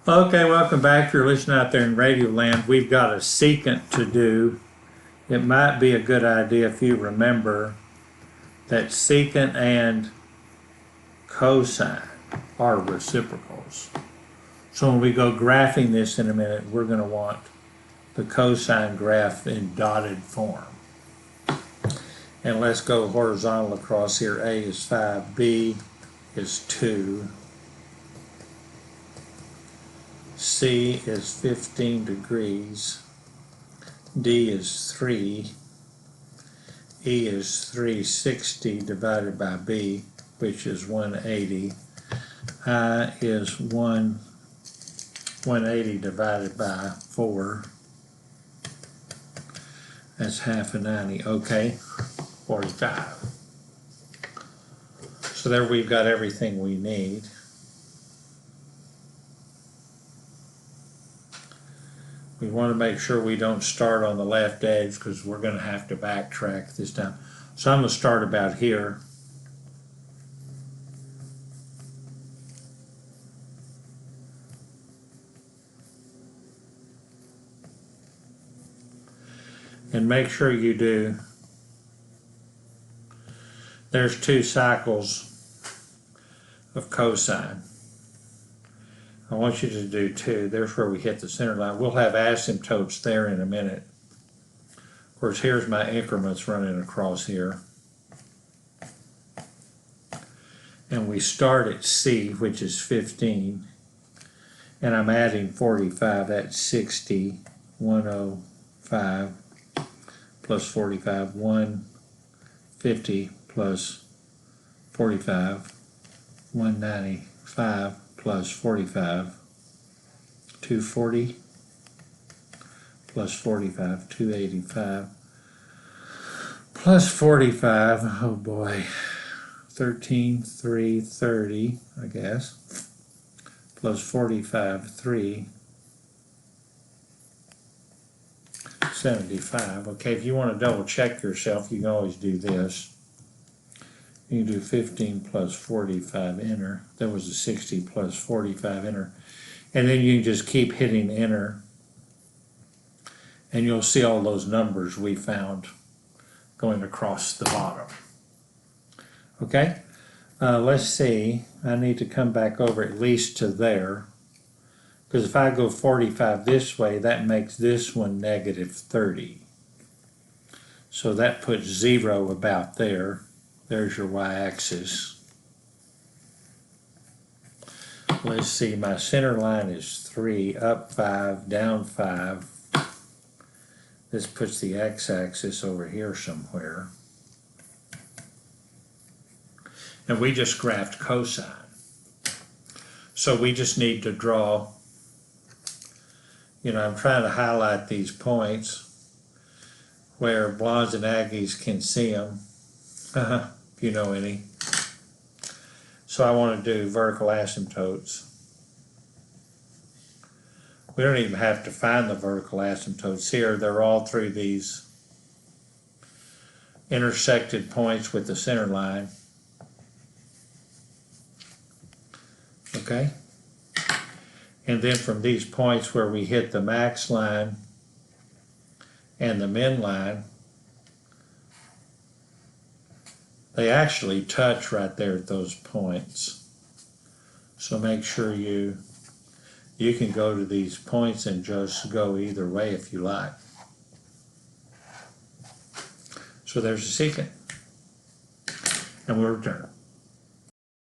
Okay, welcome back. If you're listening out there in Radio Land, we've got a secant to do. It might be a good idea if you remember that secant and cosine are reciprocals. So when we go graphing this in a minute, we're going to want the cosine graph in dotted form. And let's go horizontal across here. A is 5, B is 2, C is 15 degrees, D is 3, E is 360 divided by B, which is 180, I is 180 divided by 4, that's half of 90, okay, 45. So there we've got everything we need. We want to make sure we don't start on the left edge because we're going to have to backtrack this time. So I'm going to start about here. And make sure you do. There's 2 cycles of cosine. I want you to do 2. There's where we hit the center line. We'll have asymptotes there in a minute. Of course, here's my increments running across here. And we start at C, which is 15. And I'm adding 45. That's 60, 105 plus 45, 150 plus 45, 195 plus 45, 240 plus 45, 285 plus 45, oh boy, 13, 3, 30, I guess, plus 45, 3, 75. Okay, if you want to double check yourself, you can always do this. You can do 15 plus 45, enter. That was a 60 plus 45, enter. And then you can just keep hitting enter. And you'll see all those numbers we found going across the bottom. Okay, let's see. I need to come back over at least to there. Because if I go 45 this way, that makes this one negative 30. So that puts 0 about there. There's your y-axis. Let's see, my center line is 3, up 5, down 5. This puts the x-axis over here somewhere. And we just graphed cosine. So we just need to draw, I'm trying to highlight these points where blondes and Aggies can see them. If you know any. So I want to do vertical asymptotes. We don't even have to find the vertical asymptotes here. They're all through these intersected points with the center line. Okay? And then from these points where we hit the max line and the min line, they actually touch right there at those points. So make sure you can go to these points and just go either way if you like. So there's the secant. And we'll return.